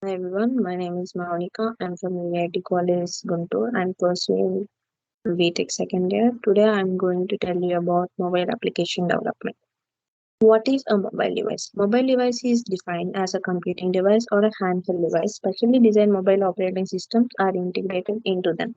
Hi everyone, my name is MOUNIKA. I'm from IIT College, Guntur. I'm pursuing BTech second year. Today I'm going to tell you about mobile application development. What is a mobile device? Mobile device is defined as a computing device or a handheld device. Specially designed mobile operating systems are integrated into them.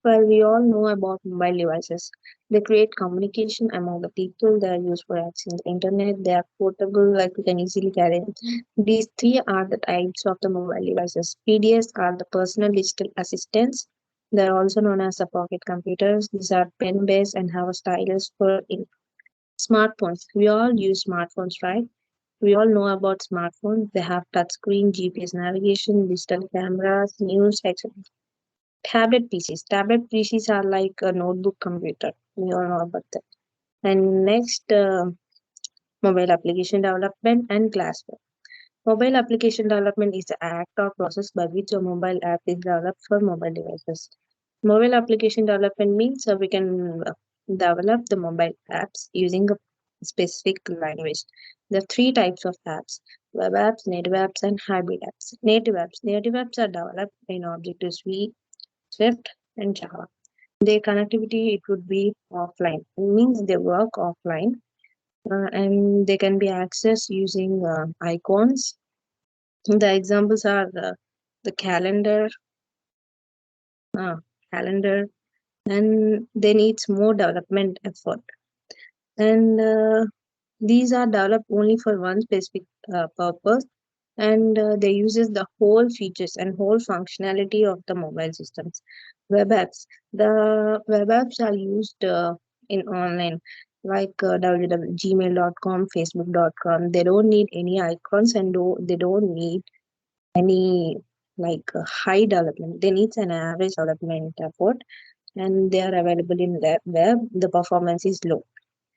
Well, we all know about mobile devices. They create communication among the people. They are used for accessing the internet. They are portable, like we can easily carry them. These three are the types of the mobile devices. PDS are the personal digital assistants. They are also known as the pocket computers. These are pen-based and have a stylus for ink. Smartphones. We all use smartphones, right? We all know about smartphones. They have touchscreen, GPS navigation, digital cameras, news, etc. Tablet PCs. Tablet PCs are like a notebook computer. We all know about that. And next, mobile application development and glassware. Mobile application development is the act or process by which a mobile app is developed for mobile devices. Mobile application development means we can develop the mobile apps using a specific language. There are three types of apps: web apps, native apps, and hybrid apps. Native apps. Native apps are developed in Objective-C, Swift, and Java. Their connectivity it would be offline. It means they work offline and they can be accessed using icons. The examples are the uh, calendar, and they needs more development effort. And these are developed only for one specific purpose, and they uses the whole features and whole functionality of the mobile systems. Web apps. The web apps are used in online like www.gmail.com, facebook.com. They don't need any icons and they don't need any high development. They need an average development effort, and they are available in web. The performance is low.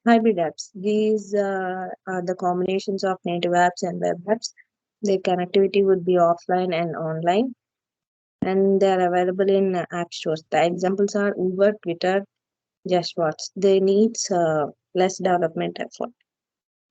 Hybrid apps. These are the combinations of native apps and web apps. Their connectivity would be offline and online, and they are available in app stores. The examples are Uber, Twitter, Just Watch. They need less development effort.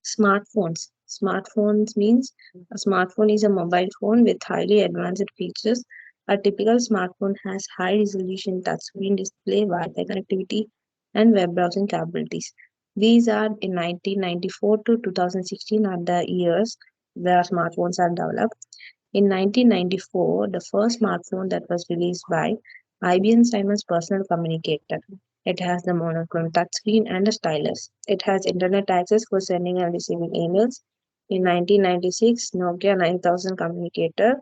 Smartphones. Smartphones means a smartphone is a mobile phone with highly advanced features. A typical smartphone has high resolution touchscreen display, Wi-Fi connectivity, and web browsing capabilities. These are in 1994 to 2016 are the years the smartphones are developed. In 1994, the first smartphone that was released by IBM Simon's personal communicator. It has the monochrome touchscreen and a stylus. It has internet access for sending and receiving emails. In 1996, Nokia 9000 communicator,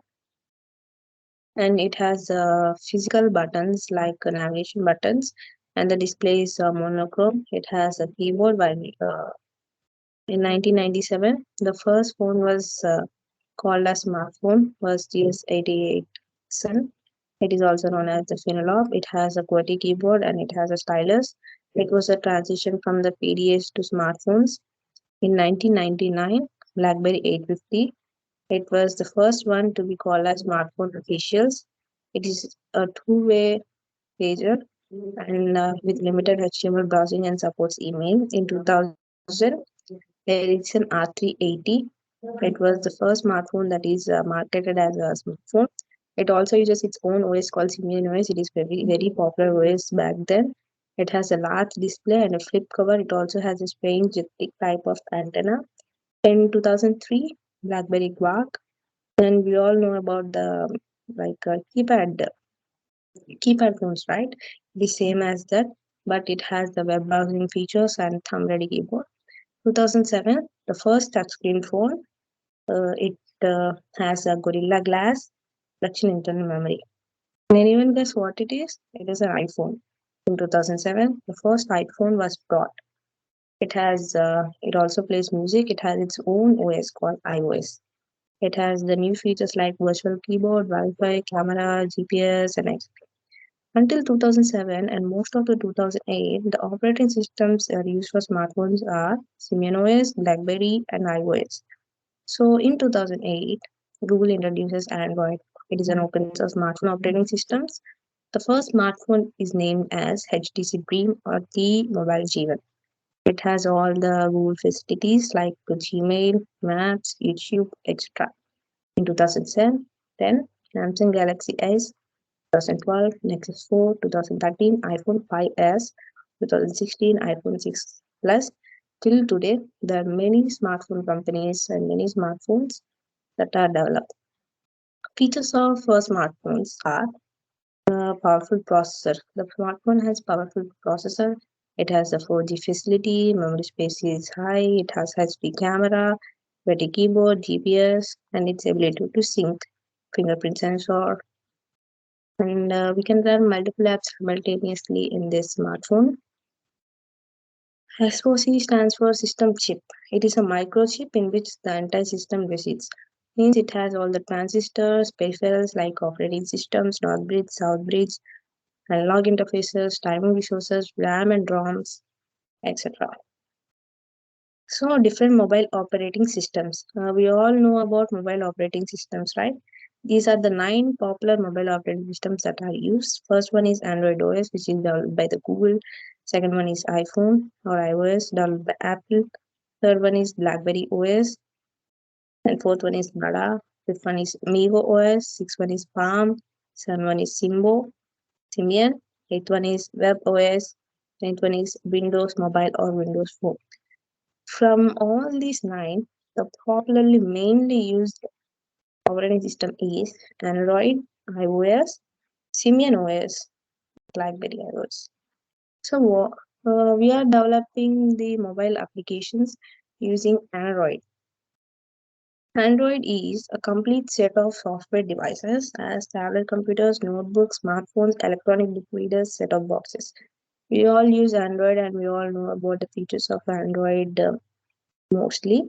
and it has physical buttons like navigation buttons, and the display is monochrome. It has a keyboard. While in 1997, the first phone was called a smartphone was GS88 Sun. It is also known as the Finolop. It has a QWERTY keyboard and it has a stylus. It was a transition from the PDAs to smartphones. In 1999, BlackBerry 850. It was the first one to be called as smartphone officials. It is a two-way pager and with limited HTML browsing and supports email. In 2000, Ericsson R380. It was the first smartphone that is marketed as a smartphone. It also uses its own OS called Symbian OS. It is very popular OS back then. It has a large display and a flip cover. It also has a strange thick type of antenna. In 2003, BlackBerry Quark, and we all know about the keypad phones, right? The same as that, but it has the web browsing features and thumb ready keyboard. 2007, the first touchscreen phone. It has a Gorilla Glass flexion internal memory. Can anyone guess what it is? It is an iPhone. In 2007, the first iPhone was brought. It also plays music. It has its own OS called iOS. It has the new features like virtual keyboard, Wi-Fi, camera, GPS, and etc. Until 2007 and most of the 2008, the operating systems used for smartphones are Symbian OS, BlackBerry, and iOS. So in 2008, Google introduces Android. It is an open source smartphone operating system. The first smartphone is named as HTC Dream or the Mobile G1. It has all the Google facilities like Gmail, Maps, YouTube, etc. In 2007, 2010, Samsung Galaxy S 2012, Nexus 4 2013, iPhone 5s 2016, iPhone 6 Plus. Till today, there are many smartphone companies and many smartphones that are developed. Features of smartphones are powerful processor. The smartphone has powerful processor. It has a 4G facility, memory space is high, it has high-speed camera, better keyboard, GPS, and its ability to sync fingerprint sensor. And we can run multiple apps simultaneously in this smartphone. SoC stands for system chip. It is a microchip in which the entire system resides. Means it has all the transistors, peripherals like operating systems, north bridge, south bridge, analog interfaces, timing resources, RAM and ROMs, etc. So, different mobile operating systems. We all know about mobile operating systems, right? These are the 9 popular mobile operating systems that are used. First one is Android OS, which is developed by the Google. Second one is iPhone or iOS, developed by Apple. Third one is BlackBerry OS, and fourth one is Nada. Fifth one is Migo OS. Sixth one is Palm. Seventh one is Symbian. Eighth one is Web OS. Ninth one is Windows Mobile or Windows Phone. From all these 9, the popularly mainly used operating system is Android, iOS, Symbian OS, BlackBerry iOS. So we are developing the mobile applications using Android. Android is a complete set of software devices as tablet computers, notebooks, smartphones, electronic book readers, set-top boxes. We all use Android and we all know about the features of Android mostly.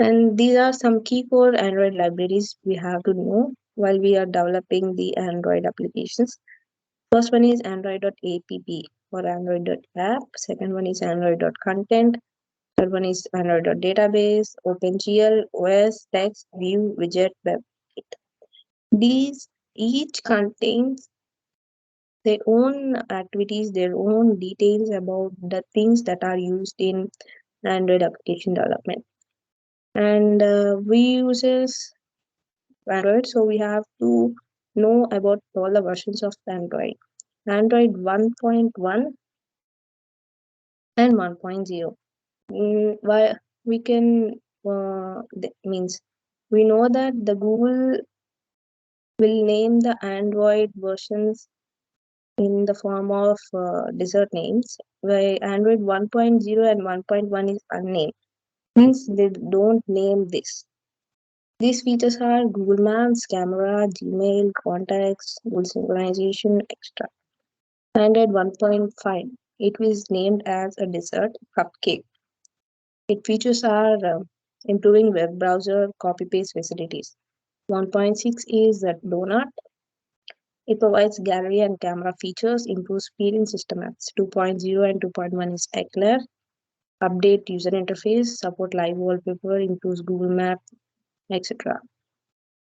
And these are some key core Android libraries we have to know while we are developing the Android applications. First one is Android.app or Android.app. Second one is Android.content. Third one is Android.database, OpenGL, OS, text, view, widget, web. These each contains their own activities, their own details about the things that are used in Android application development. And we uses Android, so we have to know about all the versions of Android. Android 1.1 and 1.0. Why we can means we know that the Google will name the Android versions in the form of desert names, where Android 1.0 and 1.1 is unnamed. Means they don't name this. These features are Google Maps, camera, Gmail, contacts, Google synchronization, etc. Android 1.5. It was named as a dessert cupcake. Its features are improving web browser copy paste facilities. 1.6 is a donut. It provides gallery and camera features, improves speed in system apps. 2.0 and 2.1 is Eclair. Update user interface, support live wallpaper, improves Google Map, etc.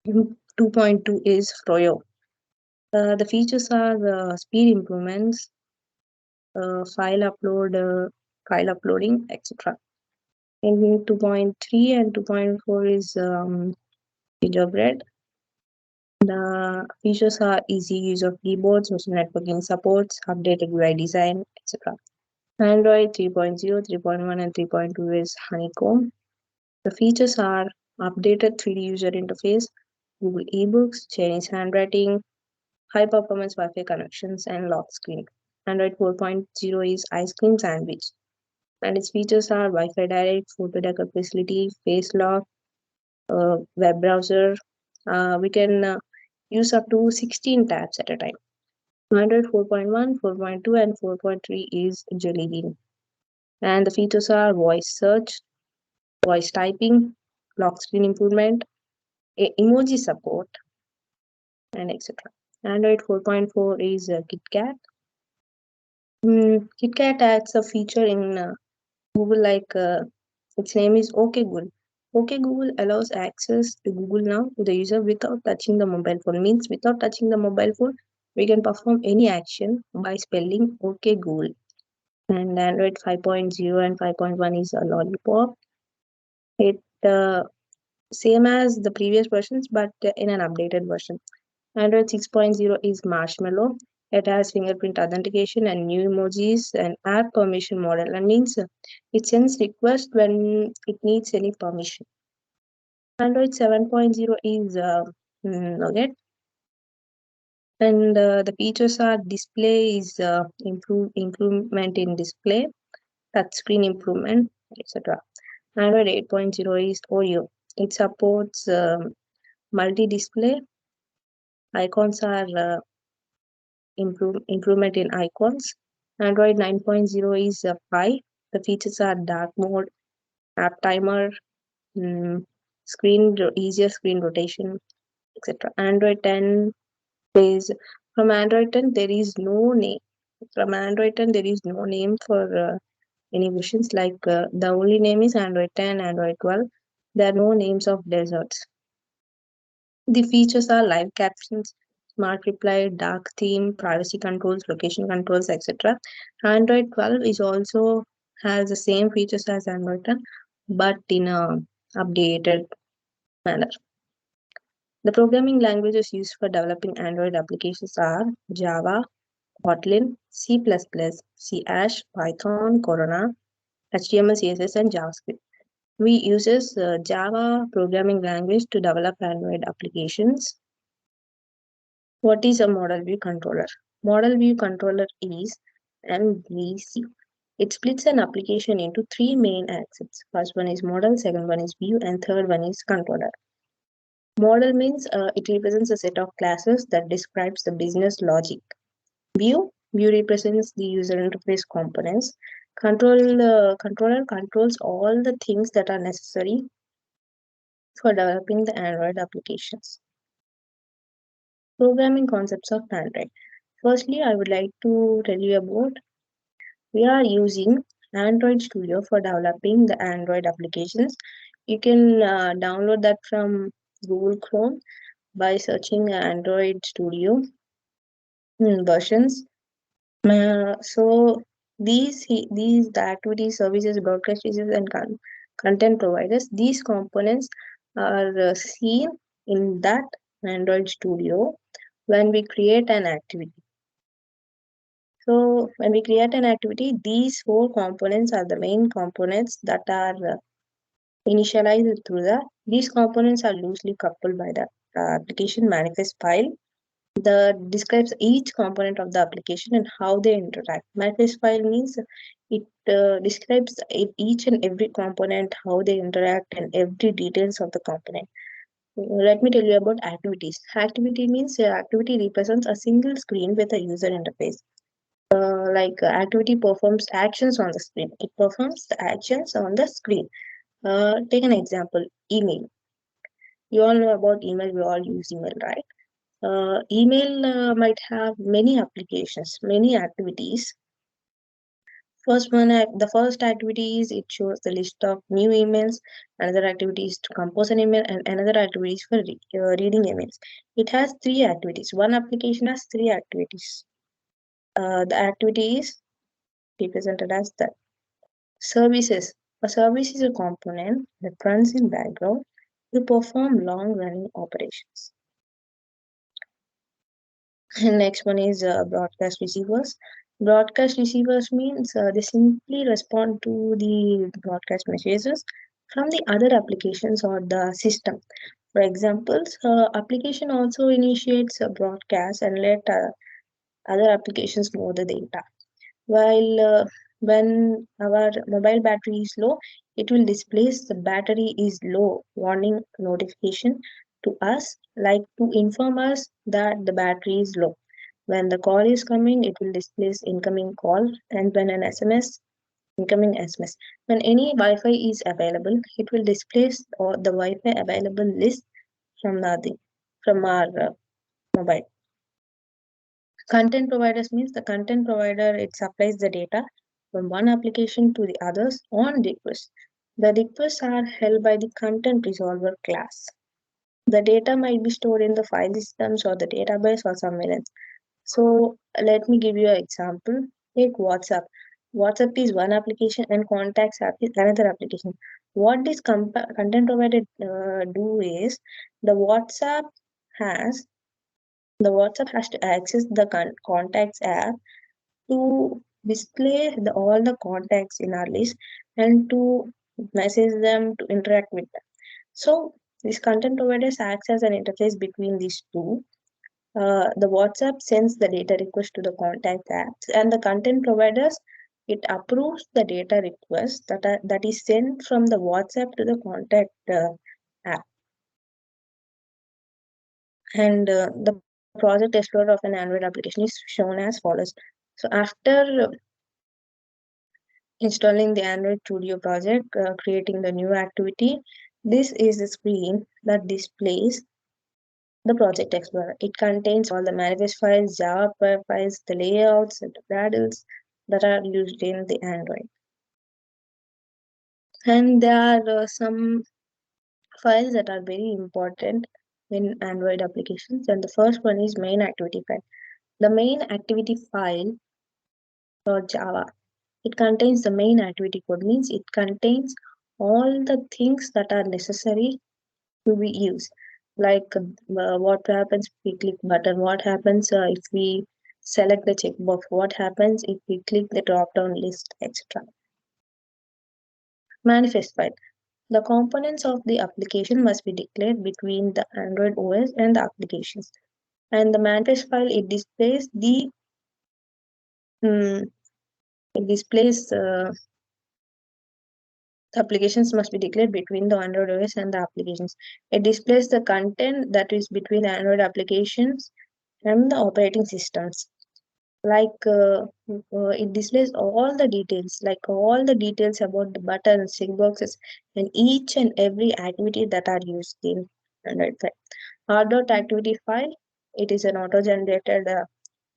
2.2 is Froyo. The features are speed improvements, file uploading, etc. In 2.3 and 2.4 is gingerbread. The features are easy use of keyboard, social networking supports, updated UI design, etc. Android 3.0, 3.1 and 3.2 is Honeycomb. The features are updated 3D user interface, Google eBooks, Chinese handwriting, high performance Wi-Fi connections, and lock screen. Android 4.0 is Ice Cream Sandwich, and its features are Wi-Fi direct, photo backup facility, face lock, web browser. We can use up to 16 tabs at a time. Android 4.1, 4.2, and 4.3 is Jelly Bean. And the features are voice search, voice typing, lock screen improvement, emoji support, and etc. Android 4.4 is KitKat. KitKat adds a feature in Google like its name is OK Google. OK Google allows access to Google Now to the user without touching the mobile phone. Means without touching the mobile phone, we can perform any action by spelling OK Google. And Android 5.0 and 5.1 is a lollipop. It same as the previous versions, but in an updated version. Android 6.0 is Marshmallow. It has fingerprint authentication and new emojis and app permission model. And means it sends request when it needs any permission. Android 7.0 is Nugget. And the features are display is improvement in display, touchscreen improvement, etc. Android 8.0 is Oreo. It supports multi-display. Icons are improvement in icons. Android 9.0 is Pi. The features are dark mode, app timer, easier screen rotation, etc. Android 10 is from Android 10 there is no name. From Android 10 there is no name for any versions. Like the only name is Android 10, Android 12. There are no names of deserts. The features are live captions, smart reply, dark theme, privacy controls, location controls, etc. Android 12 is also has the same features as Android 10, but in a updated manner. The programming languages used for developing Android applications are Java, Kotlin, C++, C#, Python, Corona, HTML, CSS, and JavaScript. We uses Java programming language to develop Android applications. What is a model view controller? Model view controller is MVC. It splits an application into three main axes. First one is model, second one is view, and third one is controller. Model means it represents a set of classes that describes the business logic. View represents the user interface components. Controller controls all the things that are necessary for developing the Android applications. Programming concepts of Android. Firstly, I would like to tell you about we are using Android Studio for developing the Android applications. You can download that from Google Chrome by searching Android Studio versions. So the activities, services, broadcast users, and content providers. These components are seen in that Android Studio when we create an activity. So when we create an activity, these four components are the main components that are initialized through these components are loosely coupled by the application manifest file that describes each component of the application and how they interact. Manifest file means it describes each and every component, how they interact, and every details of the component. Let me tell you about activities. Activity means activity represents a single screen with a user interface. Activity performs actions on the screen. It performs the actions on the screen. Take an example, email. You all know about email, we all use email, right? Email might have many applications, many activities. The first activity is it shows the list of new emails. Another activity is to compose an email, and another activity is for reading emails. It has three activities. One application has three activities. The activity is represented as the services. A service is a component that runs in background to perform long-running operations. And next one is broadcast receivers. Broadcast receivers means they simply respond to the broadcast messages from the other applications or the system. For example, application also initiates a broadcast and let other applications know the data. While when our mobile battery is low, it will display the battery is low warning notification to us, like to inform us that the battery is low. When the call is coming, it will display incoming call, and when an SMS, incoming SMS. When any Wi-Fi is available, it will display the Wi-Fi available list from our mobile. Content providers means the content provider, it supplies the data from one application to the others on request. The requests are held by the content resolver class. The data might be stored in the file systems or the database or somewhere else. So let me give you an example. Take WhatsApp. WhatsApp is one application and Contacts app is another application. What this content provider do is the has has to access the Contacts app to display all the contacts in our list and to message them, to interact with them. So this content providers acts as an interface between these two. The WhatsApp sends the data request to the contact apps, and the content providers, it approves the data request that is sent from the WhatsApp to the contact app. And the project explorer of an Android application is shown as follows. So after installing the Android Studio project, creating the new activity, this is the screen that displays the project explorer. It contains all the manifest files, Java files, the layouts, and the gradles that are used in the Android. And there are some files that are very important in Android applications. And the first one is main activity file. The main activity file for Java, it contains the main activity code, means it contains all the things that are necessary to be used, like what happens if we click button, what happens if we select the checkbox, what happens if we click the drop down list, etc. Manifest file. The components of the application must be declared between the Android OS and the applications. And the manifest file, it displays um, the applications must be declared between the Android OS and the applications. It displays the content that is between the Android applications and the operating systems. It displays all the details, like all the details about the buttons, checkboxes, and each and every activity that are used in Android file. R.activity file, it is an auto-generated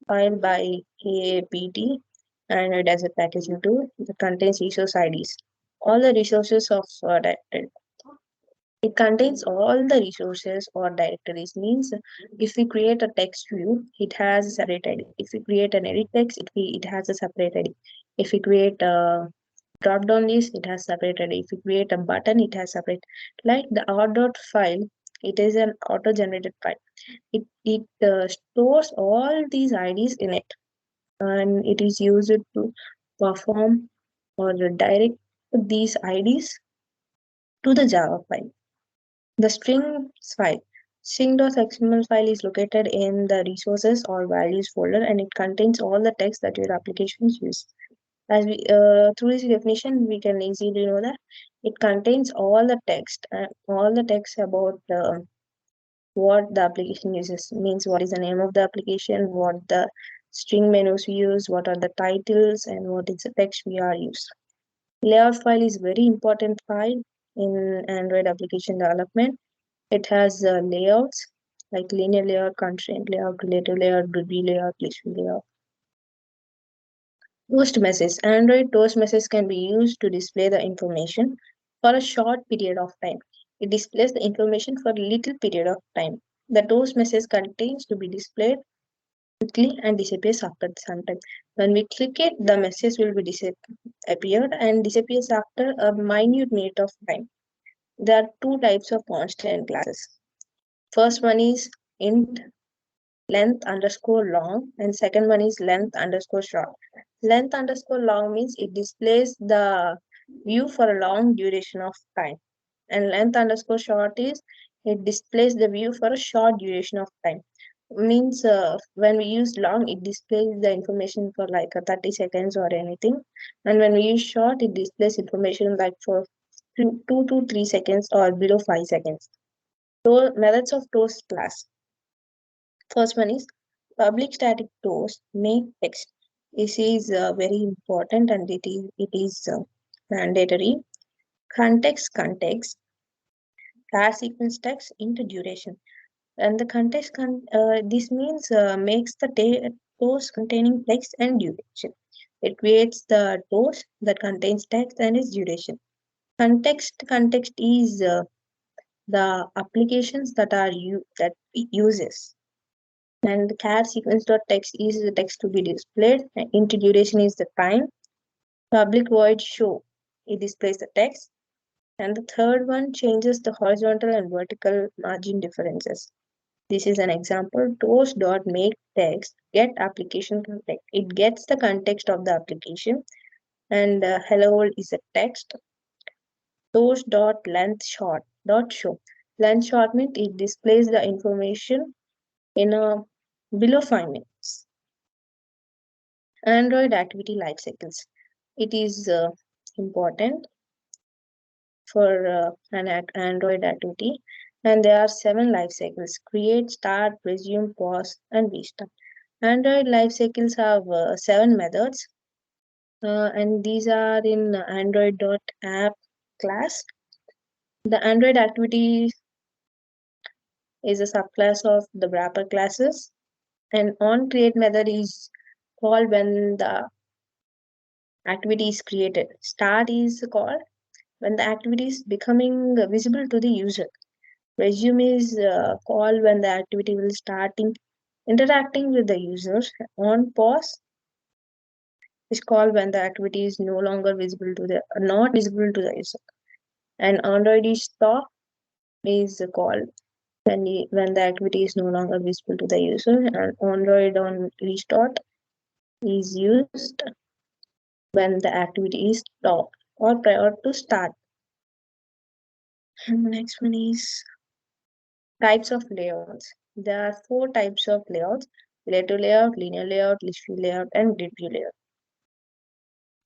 file by AAPT, and it has a packaging tool that contains resource IDs. All the resources of directory. It contains all the resources or directories, means if we create a text view, it has a separate ID. If we create an edit text, it has a separate ID. If we create a drop down list, it has separate ID. If we create a button, it has separate. Like the r file, it is an auto generated file. It stores all these IDs in it, and it is used to perform or direct these IDs to the Java file. The strings file. String.xml file is located in the resources or values folder, and it contains all the text that your applications use. As we through this definition, we can easily know that it contains all the text about what the application uses. Means what is the name of the application, what the string menus we use, what are the titles, and what is the text we are used. Layout file is very important file in Android application development. It has layouts like linear layout, constraint layout, relative layout, groupy layout, list view layout. Toast message. Android toast message can be used to display the information for a short period of time. It displays the information for a little period of time. The toast message contains to be displayed quickly and disappears after some time. When we click it, the message will be disappeared and disappears after a minute minute of time. There are two types of constant classes. First one is int length underscore long, and second one is length underscore short. Length underscore long means it displays the view for a long duration of time, and length underscore short is it displays the view for a short duration of time. Means when we use long, it displays the information for like 30 seconds or anything, and when we use short, it displays information like for 2 to 3 seconds or below 5 seconds. So methods of toast class. First one is public static toast make text. This is very important, and it is mandatory. Context char sequence text into duration, and the this means makes the toast containing text and duration. It creates the toast that contains text and its duration. Context is the applications that that it uses. And the char sequence dot text is the text to be displayed, and into duration is the time. Public void show, it displays the text. And the third one changes the horizontal and vertical margin differences. This is an example. Toast.make text get application context. It gets the context of the application. And hello world is a text. Toast.length short dot show. Length short means it displays the information in a below 5 minutes. Android activity life cycles. It is important for an Android activity, and there are 7 life cycles: create, start, resume, pause, and restart. Android life cycles have 7 methods, and these are in Android.app class. The Android activity is a subclass of the wrapper classes, and on create method is called when the activity is created. Start is called when the activity is becoming visible to the user. Resume is called when the activity will start interacting with the users. On pause is called when the activity is no longer visible to the not visible to the user. And Android is stop is called when the activity is no longer visible to the user. And Android on restart is used when the activity is stopped or prior to start. And the next one is types of layouts. There are 4 types of layouts: relative layout, linear layout, list view layout, and grid view layout.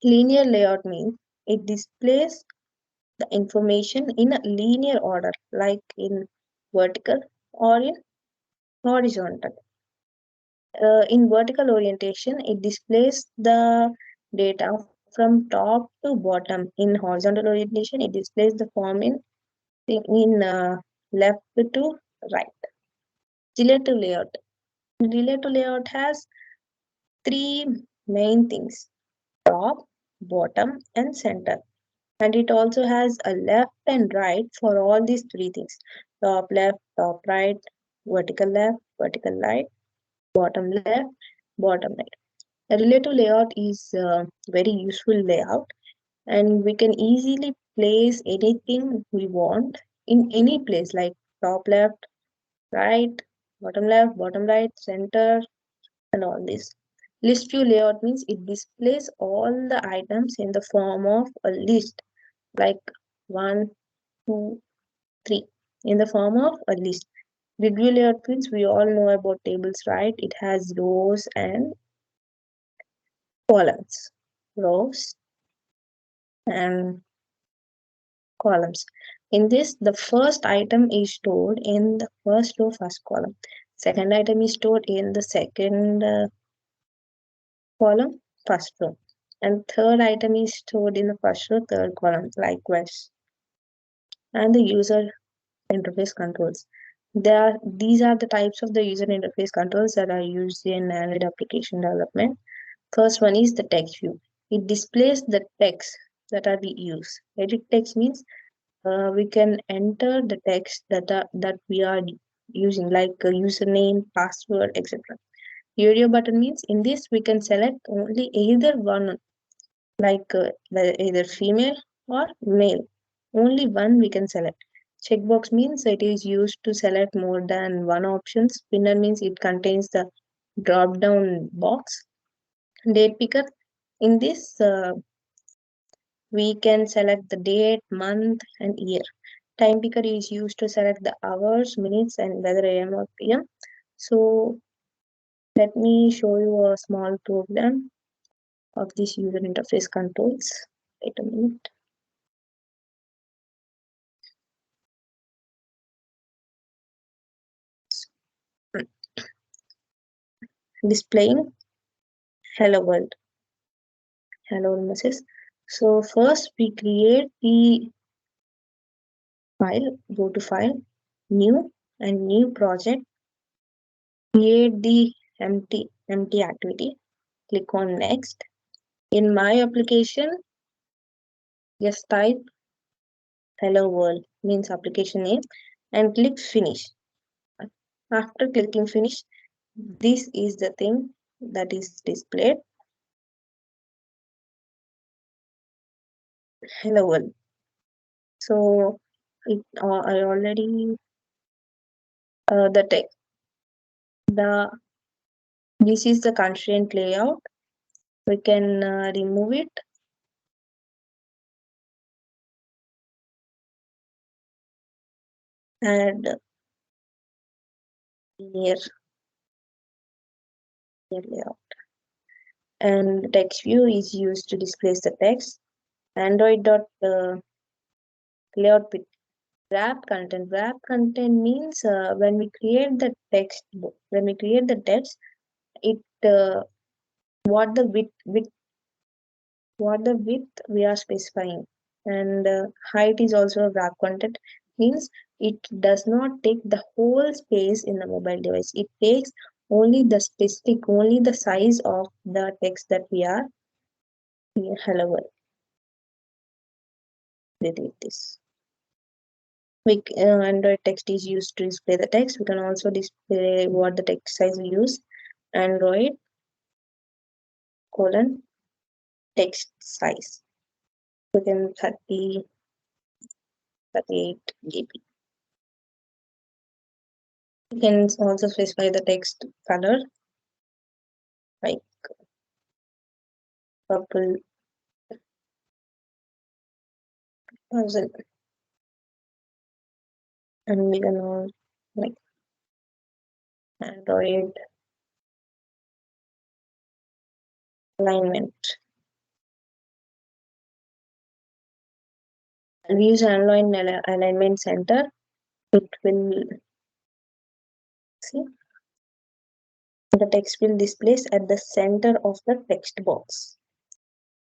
Linear layout means it displays the information in a linear order, like in vertical or in horizontal. In vertical orientation, it displays the data from top to bottom. In horizontal orientation, it displays the form in left to right. Relative layout. Relative layout has 3 main things: top, bottom, and center. And it also has a left and right for all these 3 things: top left, top right, vertical right, bottom left, bottom right. A relative layout is a very useful layout, and we can easily place anything we want in any place, like top left, right, bottom right, center, and all this. List view layout means it displays all the items in the form of a list, like 1, 2, 3, in the form of a list. Grid view layout means we all know about tables, right? It has rows and columns. Rows and columns. In this, the first item is stored in the first row, first column. Second item is stored in the second column, first row. And third item is stored in the first row, third column, likewise. And the user interface controls. These are the types of the user interface controls that are used in Android application development. First one is the text view. It displays the text that are we use. Edit text means we can enter the text that we are using, like username, password, etc. Video button means in this we can select only either one, like either female or male. Only one we can select. Checkbox means it is used to select more than one option. Spinner means it contains the drop down box. Date picker, in this we can select the date, month, and year. Time picker is used to select the hours, minutes, and whether AM or PM. So let me show you a small program of this user interface controls. Wait a minute. Displaying hello world. Hello messages. So first we create the file, go to file, new, and new project, create the empty activity, click on next. In my application, just type hello world, means application name, and click finish. After clicking finish, this is the thing that is displayed. hello world. So I already the text the this is the constraint layout. We can remove it, add linear layout, and text view is used to display the text. Android dot layout with wrap content. Wrap content means when we create the text, it what the width we are specifying, and height is also a wrap content, means it does not take the whole space in the mobile device. It takes only the size of the text that we are hello world. Delete this. Android text is used to display the text. We can also display what the text size we use. Android colon text size within 38 GB. You can also specify the text color like purple puzzle, and we can all like Android alignment. We use Android alignment center. It will see the text will display at the center of the text box.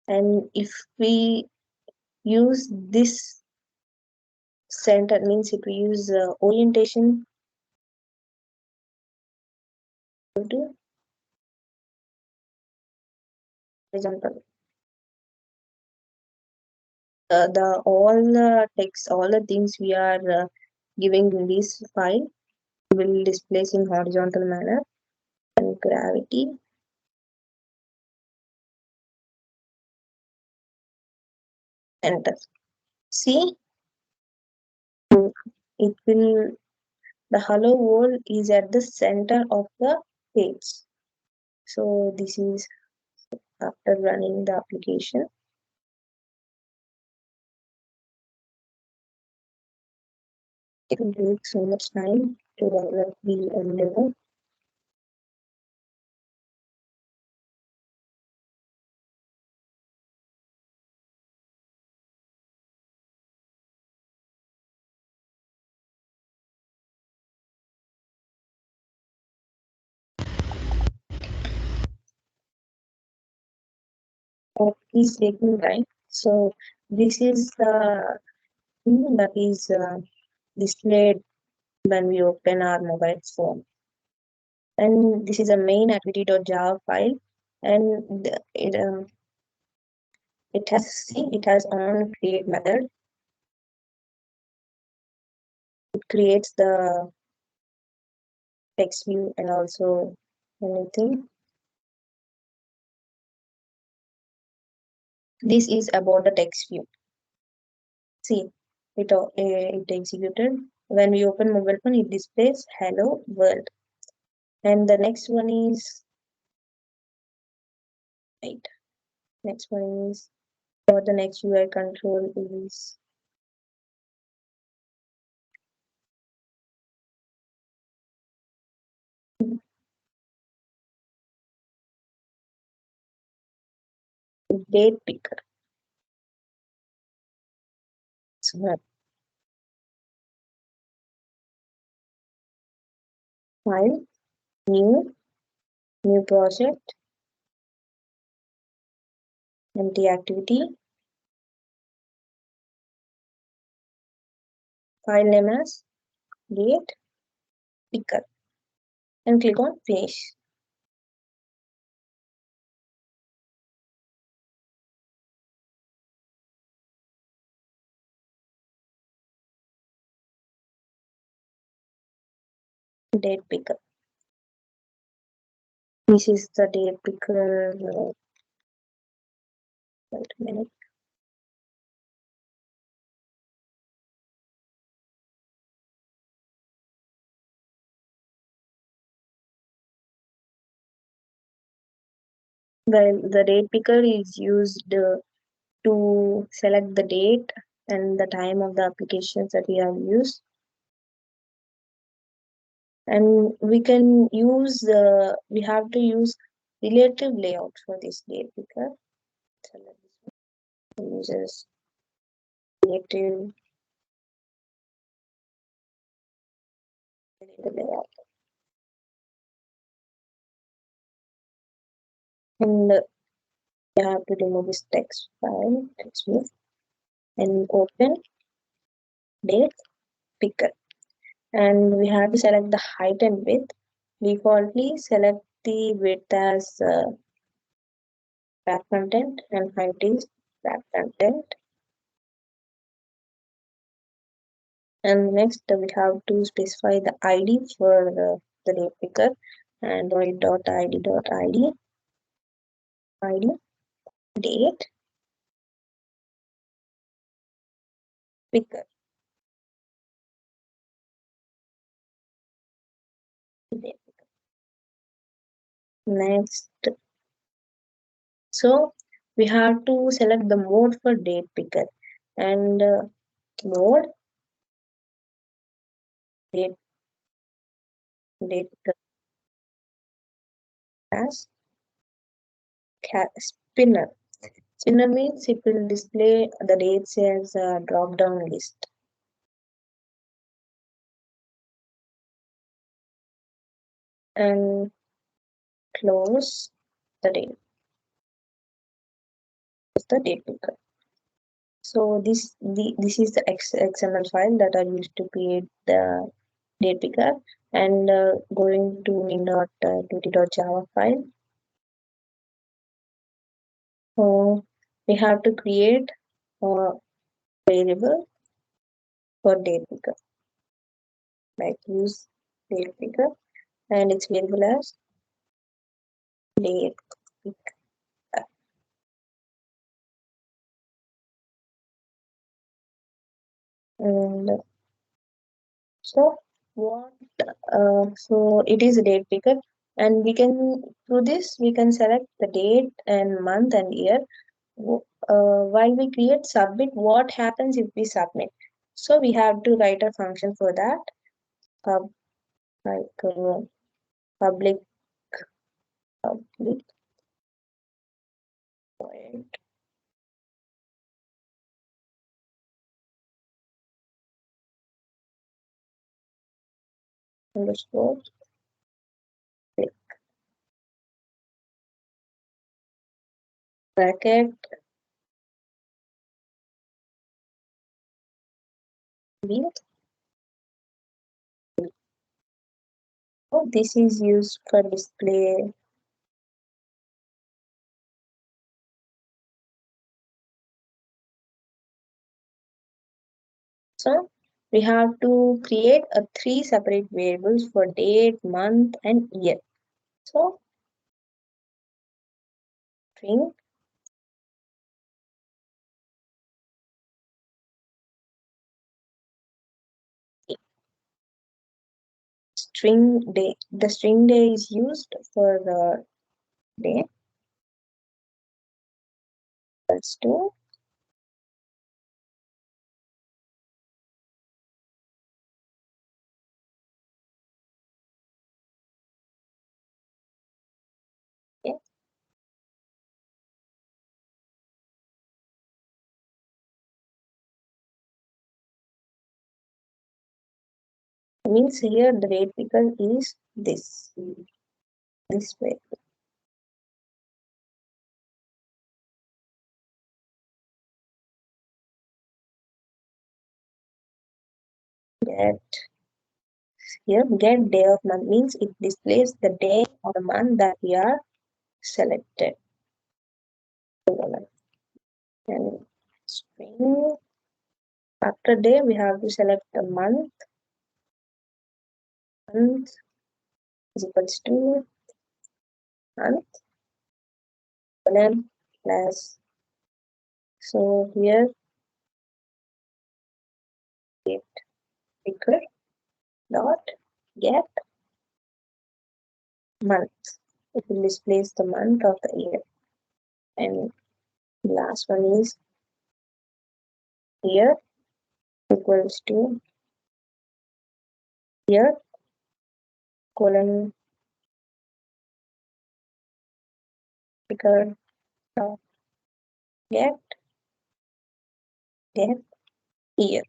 And if we use this center, means if we use orientation to horizontal, the all the text, all the things we are giving in this file will display in horizontal manner. And gravity, enter. See, it will the hello world is at the center of the page. So this is after running the application. It will take so much time to develop the level. Is taking time. So this is the thing that is displayed when we open our mobile phone. And this is a main activity.java file, and it has on create method. It creates the text view and also anything. This is about the text view. See, it executed. When we open mobile phone, it displays hello world. And the next one is right. Next one is for the next UI control is date picker. So file, new project, empty activity, file name as date picker, and click on finish. Date picker. This is the date picker. Wait a minute. Well, the date picker is used to select the date and the time of the applications that we have used. And we have to use relative layout for this date picker. Select this one. Uses relative layout. And you have to remove this text file, text view, and open date picker. And we have to select the height and width. Defaultly select the width as back content and height is back content. And next we have to specify the ID for the date picker and void.id.id ID date picker. Date picker. Next, so we have to select the mode for date picker and mode date picker as spinner. Spinner means it will display the dates as a drop down list. And close the date. The date picker. So this is the XML file that I used to create the date picker, and going to min.duty.java file. So we have to create a variable for date picker, like use date picker, and its variable as date picker. And so what? So it is a date picker, and we can through this we can select the date and month and year. While we create submit, what happens if we submit? So we have to write a function for that. Like public void underscore click bracket with. So this is used for display. So we have to create a 3 separate variables for date, month, and year. So string day. The string day is used for the day. Equals to okay. Means here the date picker is this way. Get here get day of month means it displays the day of the month that we are selected. And string after day we have to select the month. Month is equals to month colon plus. So here get picker dot get month. It will displays the month of the year. And last one is year equals to year colon figure get get year.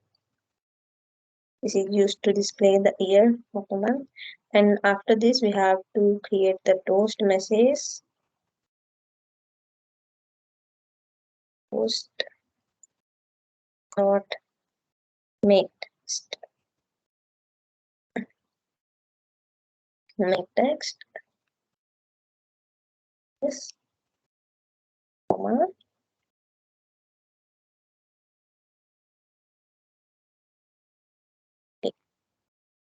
This is used to display the year of the month. And after this, we have to create the toast message. Toast dot make text. Make text. Yes. Comma.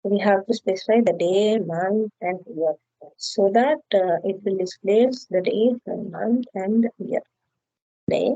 We have to specify the day, month, and year so that it will display the day, and month, and year. Day.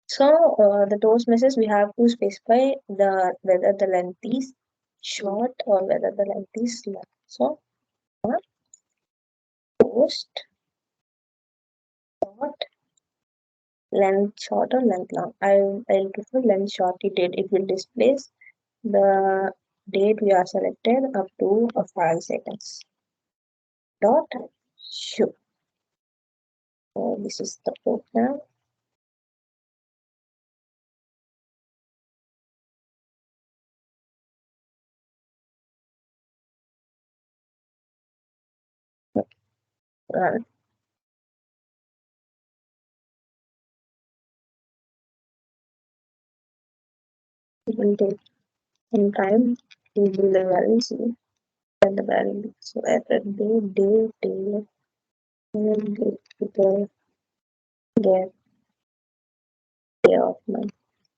So the toast message we have to specify the whether the length is short or whether the length is long. So toast short, length short or length long. I'll prefer length short. It will display the date we are selected up to 5 seconds. Dot show. So this is the program. Run. It will take some time to do the values and the value. So after day, people get day of month.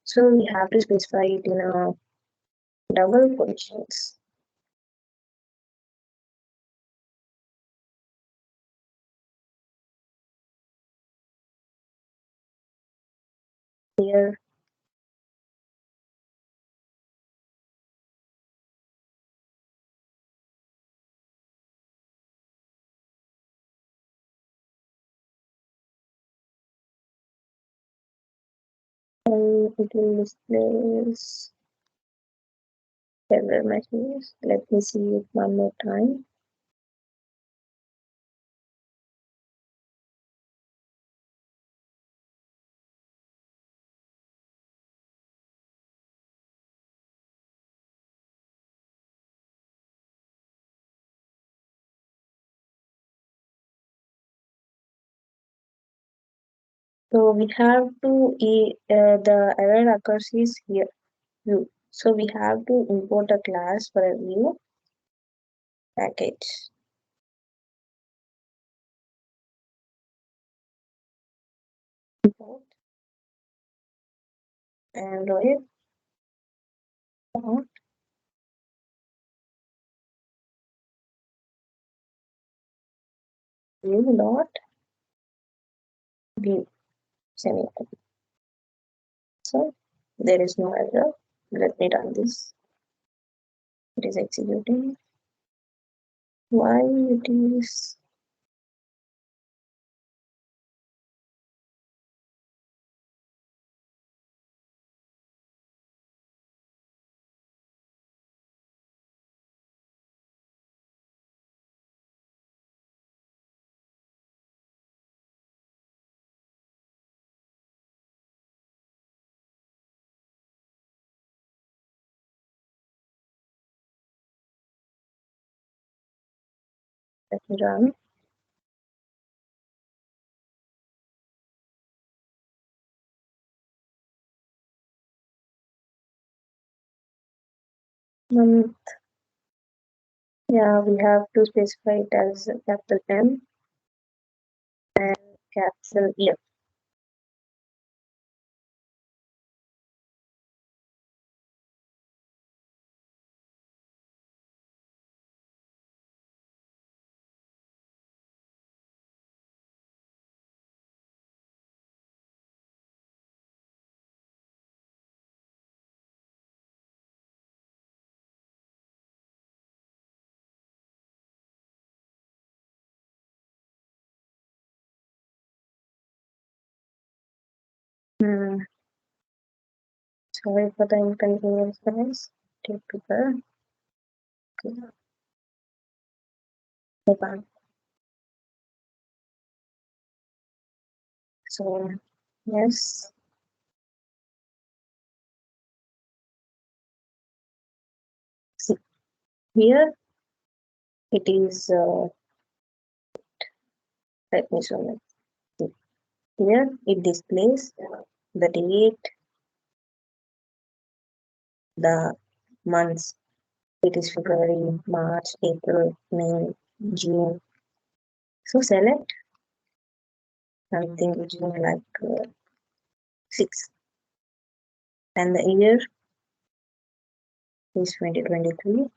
So we have to specify it in a double quotations. Here and it will display several messages. Let me see it one more time. So we have to the error occurs is here view. So we have to import a class for a view package. Import Android dot view dot view semicolon. So there is no error. Let me run this. It is executing. Why it is let me run. Um, yeah, we have to specify it as capital M and capital E. Sorry for the inconvenience, guys. Take people. Okay. So, yes, see, here it is, let me show you. See, here it displays the date, the months. It is February, March, April, May, June. So select something which is like 6. And the year is 2023.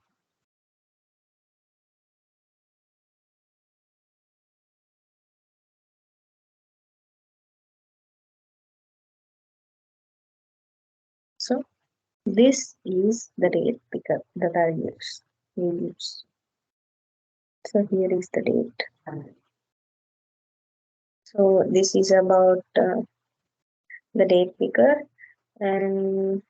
So this is the date picker that I use. We use. So here is the date. So this is about the date picker, and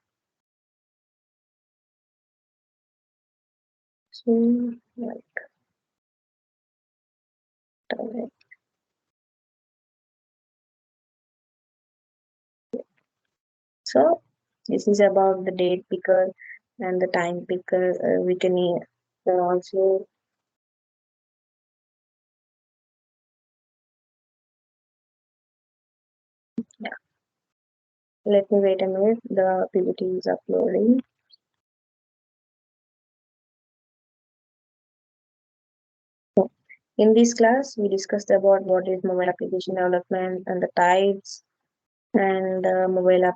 so like so this is about the date picker and the time picker. We can also yeah. Let me wait a minute. The PPT is uploading. So, in this class, we discussed about what is mobile application development and the types and mobile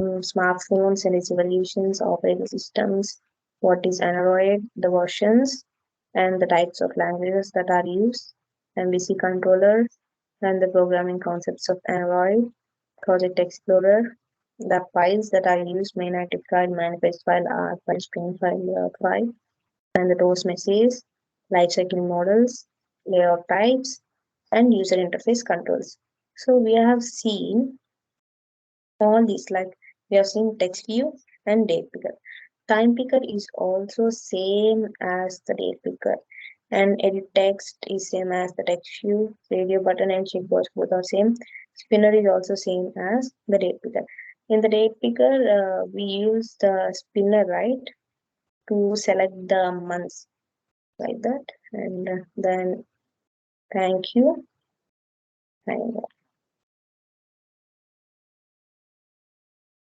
smartphones and its evolutions, operating systems, what is Android, the versions, and the types of languages that are used, MVC controller, and the programming concepts of Android, Project Explorer, the files that are used, main active file, manifest file, R file, string file, and the toast message, lifecycle models, layout types, and user interface controls. So we have seen all these, like we have seen text view and date picker. Time picker is also same as the date picker, and edit text is same as the text view. Radio button and checkbox both are same. Spinner is also same as the date picker. In the date picker, we use the spinner, right, to select the months like that. And then thank you. And